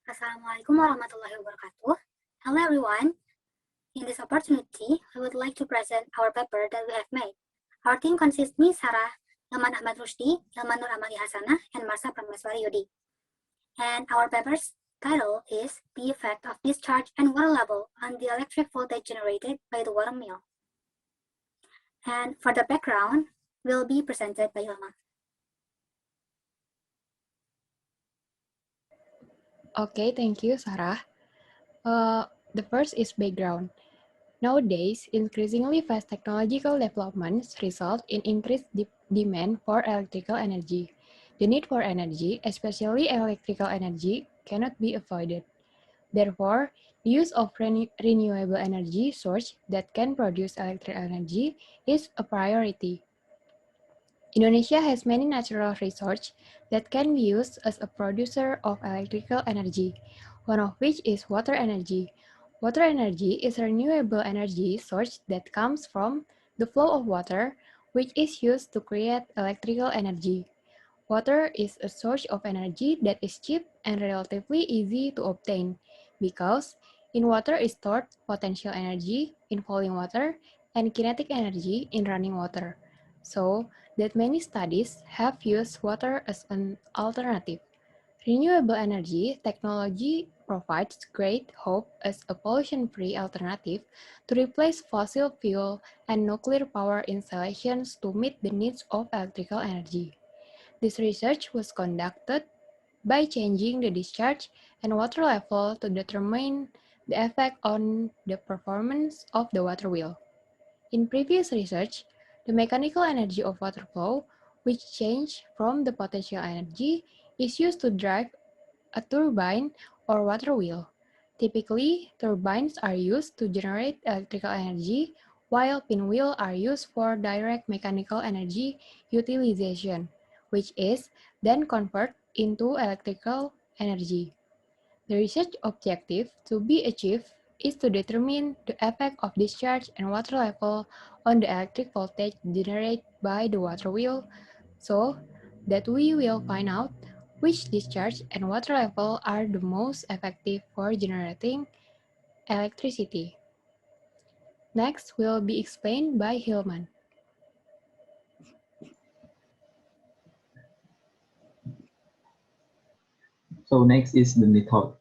Assalamualaikum warahmatullahi wabarakatuh. Hello everyone. In this opportunity, I would like to present our paper that we have made. Our team consists me, Sarah, Ilman Ahmad Rusdi, Ilman Nur Amali Hasanah, and Marsa Prameswari Yudi. And our paper's title is The Effect of Discharge and Water Level on the Electric Voltage Generated by the Water Mill. And for the background, will be presented by Ilman. Okay, thank you, Sarah. The first is background. Nowadays, increasingly fast technological developments result in increased demand for electrical energy. The need for energy, especially electrical energy, cannot be avoided. Therefore, the use of renewable energy source that can produce electric energy is a priority. Indonesia has many natural resources that can be used as a producer of electrical energy, one of which is water energy. Water energy is a renewable energy source that comes from the flow of water, which is used to create electrical energy. Water is a source of energy that is cheap and relatively easy to obtain, because in water is stored potential energy in falling water and kinetic energy in running water. So, that many studies have used water as an alternative. Renewable energy technology provides great hope as a pollution-free alternative to replace fossil fuel and nuclear power installations to meet the needs of electrical energy. This research was conducted by changing the discharge and water level to determine the effect on the performance of the water wheel. In previous research, the mechanical energy of water flow, which changed from the potential energy, is used to drive a turbine or water wheel. Typically, turbines are used to generate electrical energy, while pinwheels are used for direct mechanical energy utilization, which is then converted into electrical energy. The research objective to be achieved is to determine the effect of discharge and water level on the electric voltage generated by the water wheel, so that we will find out which discharge and water level are the most effective for generating electricity. Next will be explained by Hilman. So next is the method.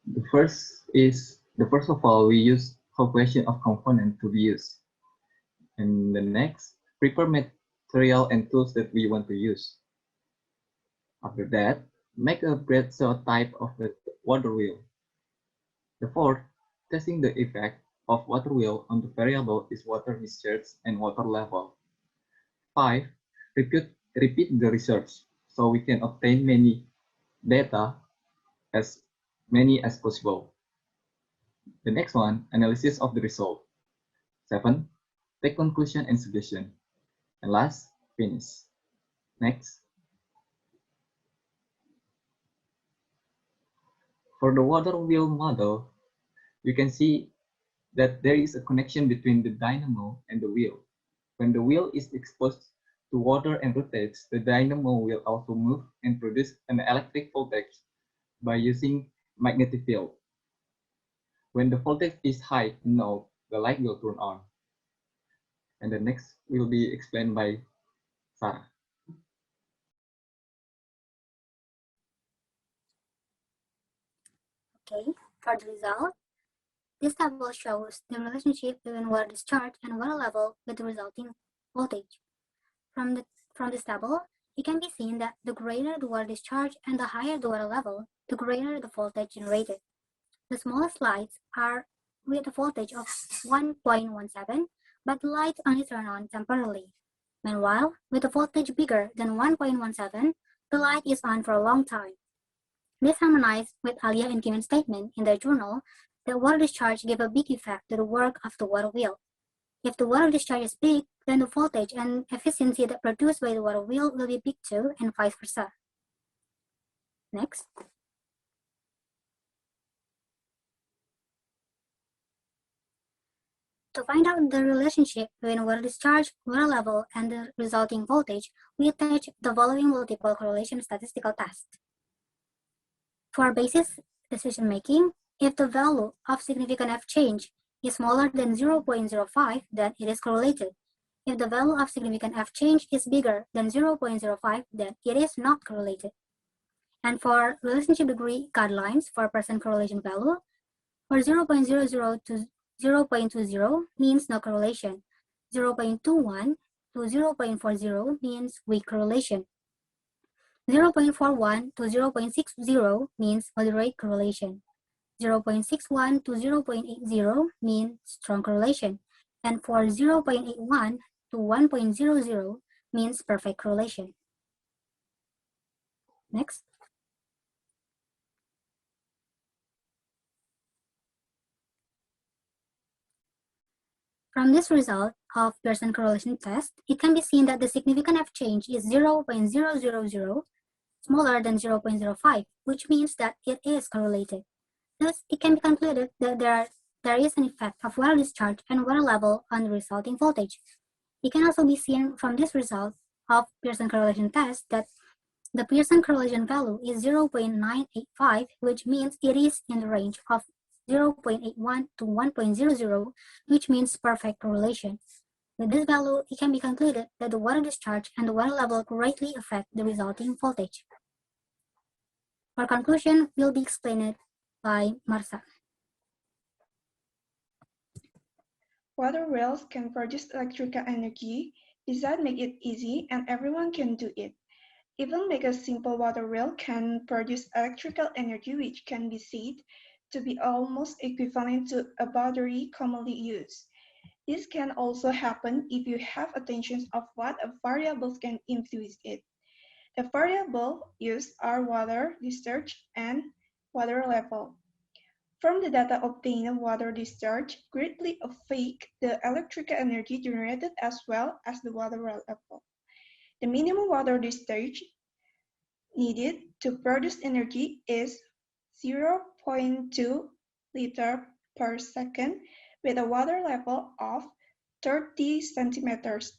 The first of all, we use calculation of component to be used. And the next, prepare material and tools that we want to use. After that, make a breadth type of the water wheel. The fourth, testing the effect of water wheel on the variable is water discharge and water level. 5. Repeat the research so we can obtain as many as possible. The next one, analysis of the result. 7. Take conclusion and suggestion. And last, finish. Next. For the water wheel model, you can see that there is a connection between the dynamo and the wheel. When the wheel is exposed to water and rotates, the dynamo will also move and produce an electric voltage by using magnetic field. When the voltage is high enough, the light will turn on. And the next will be explained by Sarah. Okay, for the result, this table shows the relationship between water discharge and water level with the resulting voltage. From this table, it can be seen that the greater the water discharge and the higher the water level, the greater the voltage generated. The smallest lights are with a voltage of 1.17, but the lights only turn on temporarily. Meanwhile, with a voltage bigger than 1.17, the light is on for a long time. This harmonized with Alia and Kimin's statement in their journal that water discharge gave a big effect to the work of the water wheel. If the water discharge is big, then the voltage and efficiency that produced by the water wheel will be big too, and vice versa. Next. To find out the relationship between water discharge, water level, and the resulting voltage, we attach the following multiple correlation statistical test. For basis decision making, if the value of significant F change is smaller than 0.05, then it is correlated. If the value of significant F change is bigger than 0.05, then it is not correlated. And for relationship degree guidelines for percent correlation value, for 0.00 to 0.20 means no correlation. 0.21 to 0.40 means weak correlation. 0.41 to 0.60 means moderate correlation. 0.61 to 0.80 means strong correlation. And for 0.81 to 1.00 means perfect correlation. Next. From this result of Pearson correlation test, it can be seen that the significant F change is 0.000, smaller than 0.05, which means that it is correlated. Thus, it can be concluded that there is an effect of water discharge and water level on the resulting voltage. It can also be seen from this result of Pearson correlation test that the Pearson correlation value is 0.985, which means it is in the range of 0.81 to 1.00, which means perfect correlation. With this value, it can be concluded that the water discharge and the water level greatly affect the resulting voltage. Our conclusion will be explained by Marsa. Water wheels can produce electrical energy. This does make it easy and everyone can do it. Even make a simple water wheel can produce electrical energy which can be said to be almost equivalent to a battery commonly used. This can also happen if you have attention of what variables can influence it. The variables used are water discharge and water level. From the data obtained, water discharge greatly affects the electrical energy generated as well as the water level. The minimum water discharge needed to produce energy is 0.2 liters per second with a water level of 30 centimeters,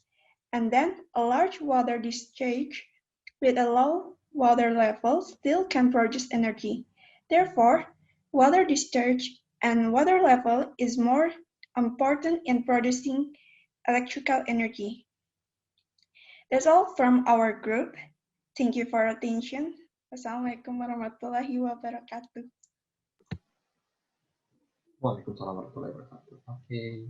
and then a large water discharge with a low water level still can produce energy. Therefore, water discharge and water level is more important in producing electrical energy. That's all from our group. Thank you for your attention. Wassalamualaikum warahmatullahi wabarakatuh. Waalaikumsalam warahmatullahi wabarakatuh. Okay.